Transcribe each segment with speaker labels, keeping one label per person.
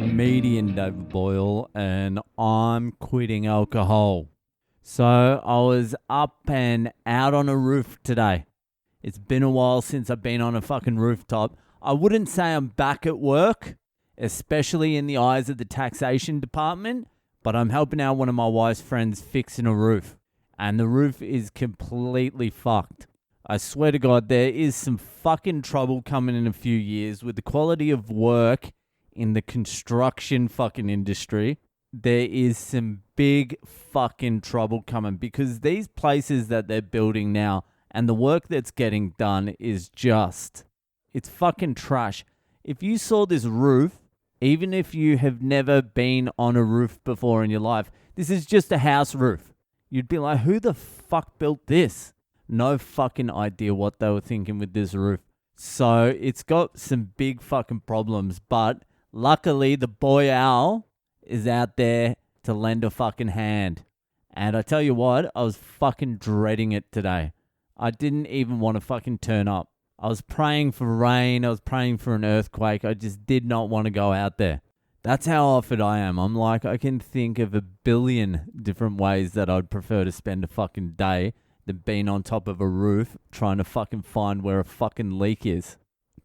Speaker 1: comedian David Boyle, and I'm quitting alcohol. So I was up and out on a roof today. It's been a while since I've been on a fucking rooftop. I wouldn't say I'm back at work, especially in the eyes of the taxation department, but I'm helping out one of my wife's friends fixing a roof. And the roof is completely fucked. I swear to God, there is some fucking trouble coming in a few years with the quality of work in the construction fucking industry. There is some big fucking trouble coming because these places that they're building now and the work that's getting done is just, it's fucking trash. If you saw this roof, even if you have never been on a roof before in your life, this is just a house roof. You'd be like, who the fuck built this? No fucking idea what they were thinking with this roof. So it's got some big fucking problems, but luckily the boy owl is out there to lend a fucking hand. And I tell you what, I was fucking dreading it today. I didn't even want to fucking turn up. I was praying for rain. I was praying for an earthquake. I just did not want to go out there. That's how offered I am. I'm like, I can think of a billion different ways that I'd prefer to spend a fucking day than being on top of a roof trying to fucking find where a fucking leak is.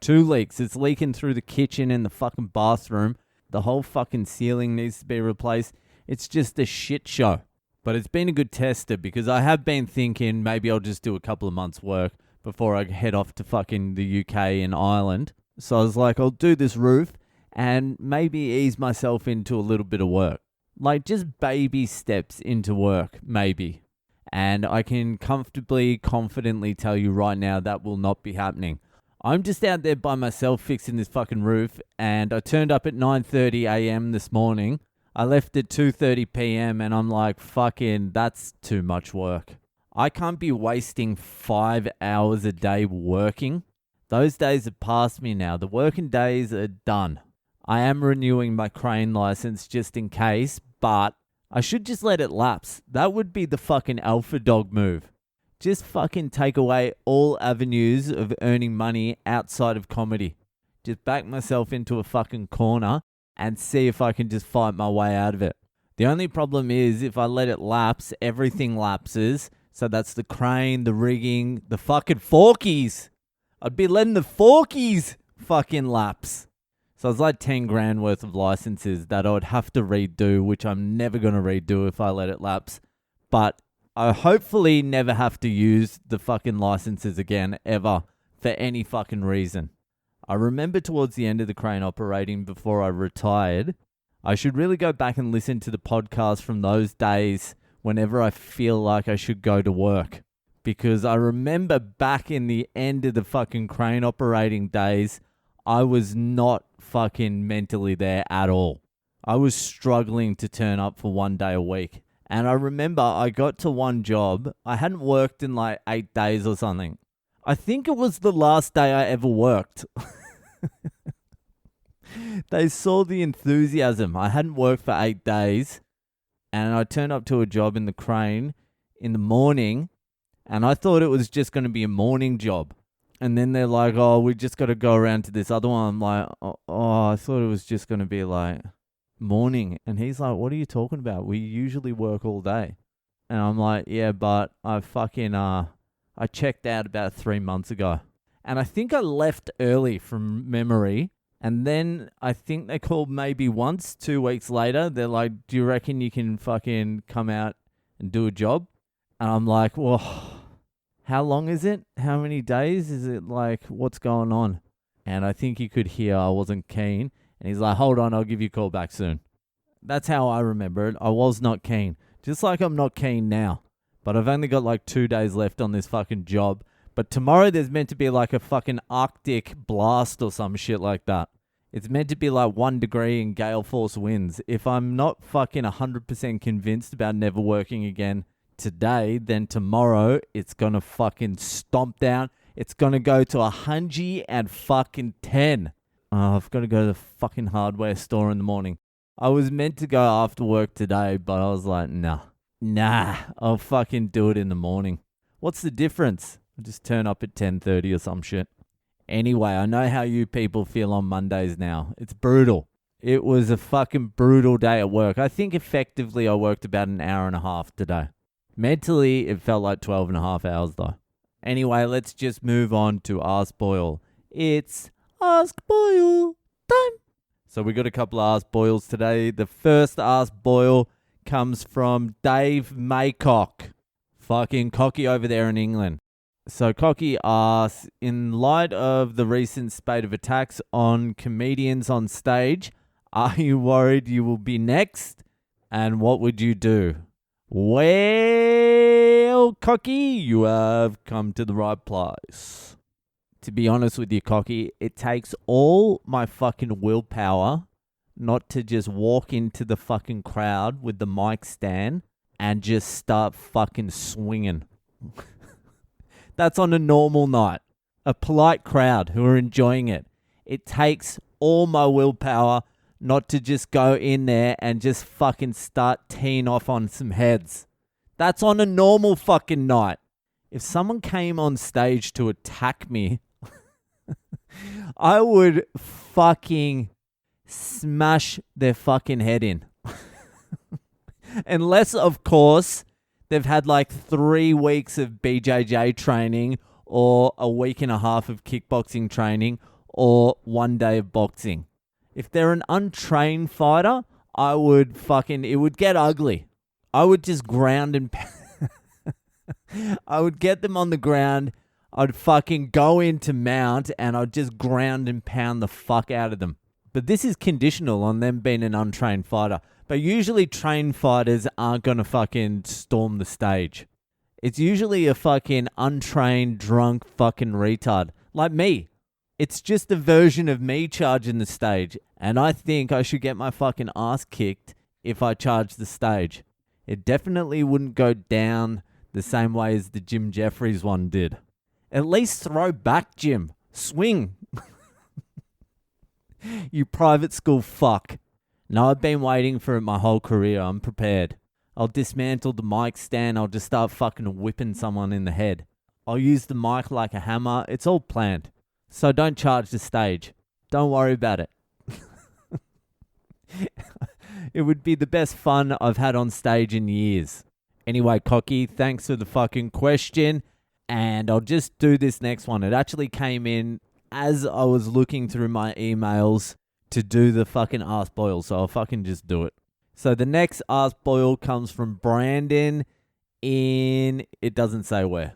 Speaker 1: 2 leaks. It's leaking through the kitchen and the fucking bathroom. The whole fucking ceiling needs to be replaced. It's just a shit show. But it's been a good tester because I have been thinking maybe I'll just do a couple of months' work before I head off to fucking the UK and Ireland. So I was like, I'll do this roof and maybe ease myself into a little bit of work. Like just baby steps into work, maybe. And I can comfortably, confidently tell you right now that will not be happening. I'm just out there by myself fixing this fucking roof, and I turned up at 9:30 a.m. this morning. I left at 2:30 p.m. and I'm like, fucking, that's too much work. I can't be wasting 5 hours a day working. Those days have passed me now. The working days are done. I am renewing my crane license just in case, but I should just let it lapse. That would be the fucking alpha dog move. Just fucking take away all avenues of earning money outside of comedy. Just back myself into a fucking corner and see if I can just fight my way out of it. The only problem is if I let it lapse, everything lapses. So that's the crane, the rigging, the fucking forkies. I'd be letting the forkies fucking lapse. So it's like 10 grand worth of licenses that I would have to redo, which I'm never going to redo if I let it lapse. But I hopefully never have to use the fucking licenses again, ever, for any fucking reason. I remember towards the end of the crane operating before I retired, I should really go back and listen to the podcast from those days whenever I feel like I should go to work. Because I remember back in the end of the fucking crane operating days, I was not fucking mentally there at all. I was struggling to turn up for 1 day a week. And I remember I got to one job. I hadn't worked in like 8 days or something. I think it was the last day I ever worked. They saw the enthusiasm. I hadn't worked for 8 days. And I turned up to a job in the crane in the morning. And I thought it was just going to be a morning job. And then they're like, oh, we just got to go around to this other one. I'm like, oh, I thought it was just going to be like morning. And he's like, what are you talking about? We usually work all day. And I'm like, yeah, but I fucking, I checked out about 3 months ago. And I think I left early from memory. And then I think they called maybe once, 2 weeks later. They're like, do you reckon you can fucking come out and do a job? And I'm like, well, how long is it? How many days? Is it like, what's going on? And I think he could hear I wasn't keen. And he's like, hold on, I'll give you a call back soon. That's how I remember it. I was not keen. Just like I'm not keen now. But I've only got like 2 days left on this fucking job. But tomorrow there's meant to be like a fucking Arctic blast or some shit like that. It's meant to be like 1 degree and gale force winds. If I'm not fucking 100% convinced about never working again today, then tomorrow it's gonna fucking stomp down. It's gonna go to 110. Oh, I've got to go to the fucking hardware store in the morning. I was meant to go after work today, but I was like, nah, I'll fucking do it in the morning. What's the difference? I'll just turn up at 10:30 or some shit. Anyway, I know how you people feel on Mondays now. It's brutal. It was a fucking brutal day at work. I think effectively I worked about an hour and a half today. Mentally, it felt like 12 and a half hours though. Anyway, let's just move on to Ask Boyle. It's Ask Boyle time. So we got a couple of Ask Boyles today. The first Ask Boyle comes from Dave Maycock. Fucking cocky over there in England. So Cocky asks, in light of the recent spate of attacks on comedians on stage, are you worried you will be next? And what would you do? Well, Cocky, you have come to the right place. To be honest with you, Cocky, it takes all my fucking willpower not to just walk into the fucking crowd with the mic stand and just start fucking swinging. That's on a normal night. A polite crowd who are enjoying it. It takes all my willpower not to just go in there and just fucking start teeing off on some heads. That's on a normal fucking night. If someone came on stage to attack me, I would fucking smash their fucking head in. Unless, of course, they've had like 3 weeks of BJJ training or a week and a half of kickboxing training or 1 day of boxing. If they're an untrained fighter, it would get ugly. I would just ground and I would get them on the ground. I'd fucking go into mount and I'd just ground and pound the fuck out of them. But this is conditional on them being an untrained fighter. But usually trained fighters aren't going to fucking storm the stage. It's usually a fucking untrained, drunk fucking retard. Like me. It's just a version of me charging the stage. And I think I should get my fucking ass kicked if I charge the stage. It definitely wouldn't go down the same way as the Jim Jeffries one did. At least throw back, Jim. Swing. You private school fuck. No, I've been waiting for it my whole career. I'm prepared. I'll dismantle the mic stand. I'll just start fucking whipping someone in the head. I'll use the mic like a hammer. It's all planned. So don't charge the stage. Don't worry about it. It would be the best fun I've had on stage in years. Anyway, Cocky, thanks for the fucking question. And I'll just do this next one. It actually came in as I was looking through my emails to do the fucking Ask Boyle, so I'll fucking just do it. So the next Ask Boyle comes from Brandon in... It doesn't say where.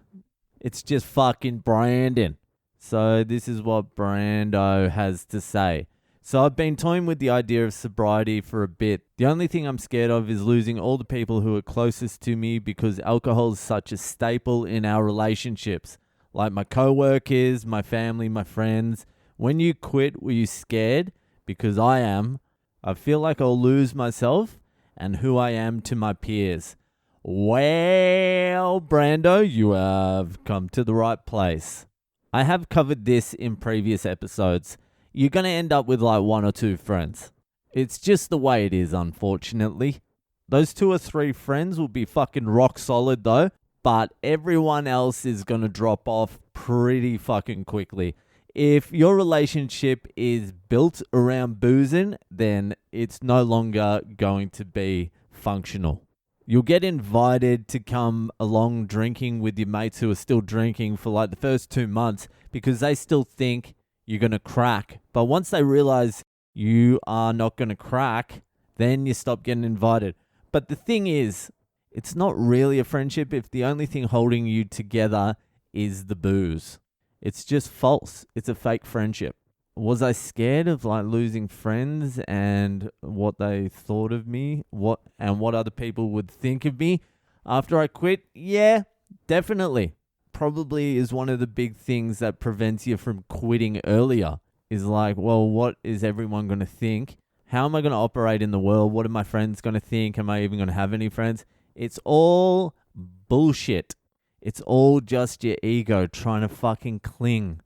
Speaker 1: It's just fucking Brandon. So this is what Brando has to say. So I've been toying with the idea of sobriety for a bit. The only thing I'm scared of is losing all the people who are closest to me because alcohol is such a staple in our relationships. Like my co-workers, my family, my friends. When you quit, were you scared? Because I am. I feel like I'll lose myself and who I am to my peers. Well, Brando, you have come to the right place. I have covered this in previous episodes. You're going to end up with like 1 or 2 friends. It's just the way it is, unfortunately. Those 2 or 3 friends will be fucking rock solid though, but everyone else is going to drop off pretty fucking quickly. If your relationship is built around boozing, then it's no longer going to be functional. You'll get invited to come along drinking with your mates who are still drinking for like the first 2 months because they still think you're going to crack. But once they realize you are not going to crack, then you stop getting invited. But the thing is, it's not really a friendship if the only thing holding you together is the booze. It's just false. It's a fake friendship. Was I scared of like losing friends and what they thought of me? What other people would think of me after I quit? Yeah, definitely. Probably is one of the big things that prevents you from quitting earlier. Is like, well, what is everyone going to think? How am I going to operate in the world? What are my friends going to think? Am I even going to have any friends? It's all bullshit. It's all just your ego trying to fucking cling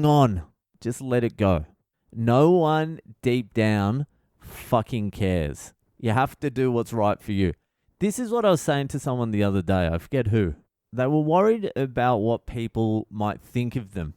Speaker 1: on. Just let it go. No one deep down fucking cares. You have to do what's right for you. This is what I was saying to someone the other day. I forget who. They were worried about what people might think of them.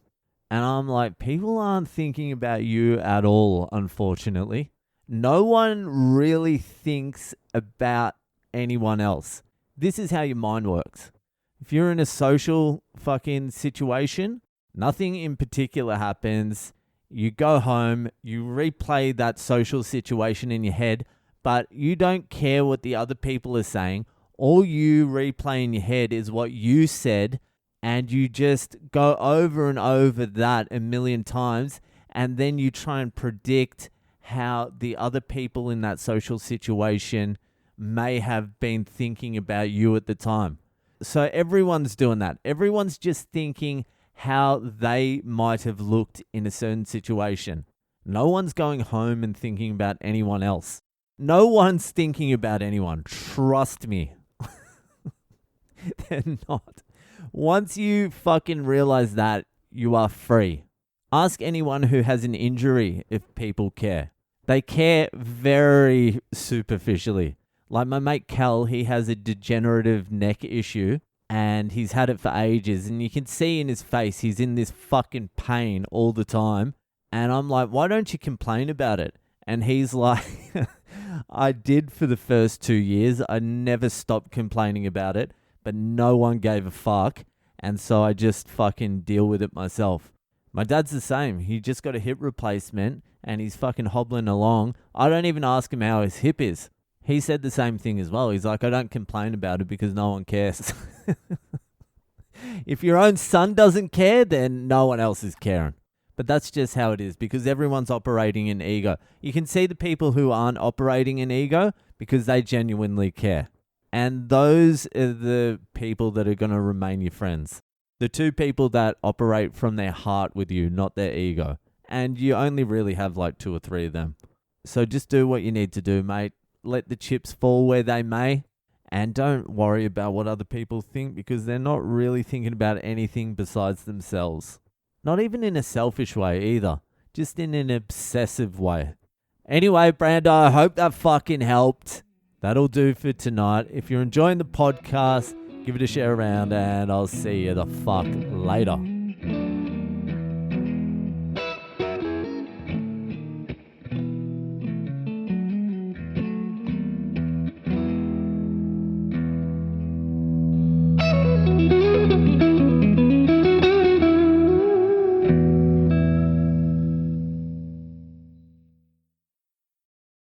Speaker 1: And I'm like, people aren't thinking about you at all, unfortunately. No one really thinks about anyone else. This is how your mind works. If you're in a social fucking situation, nothing in particular happens. You go home, you replay that social situation in your head, but you don't care what the other people are saying. All you replay in your head is what you said, and you just go over and over that a million times, and then you try and predict how the other people in that social situation may have been thinking about you at the time. So everyone's doing that. Everyone's just thinking how they might have looked in a certain situation. No one's going home and thinking about anyone else. No one's thinking about anyone. Trust me. They're not. Once you fucking realize that, you are free. Ask anyone who has an injury if people care. They care very superficially. Like my mate Cal, he has a degenerative neck issue and he's had it for ages. And you can see in his face, he's in this fucking pain all the time. And I'm like, why don't you complain about it? And he's like, I did for the first 2 years. I never stopped complaining about it, but no one gave a fuck. And so I just fucking deal with it myself. My dad's the same. He just got a hip replacement and he's fucking hobbling along. I don't even ask him how his hip is. He said the same thing as well. He's like, I don't complain about it because no one cares. If your own son doesn't care, then no one else is caring. But that's just how it is because everyone's operating in ego. You can see the people who aren't operating in ego because they genuinely care. And those are the people that are going to remain your friends. The two people that operate from their heart with you, not their ego. And you only really have like 2 or 3 of them. So just do what you need to do, mate. Let the chips fall where they may. And don't worry about what other people think because they're not really thinking about anything besides themselves. Not even in a selfish way either. Just in an obsessive way. Anyway, Brando, I hope that fucking helped. That'll do for tonight. If you're enjoying the podcast, give it a share around and I'll see you the fuck later.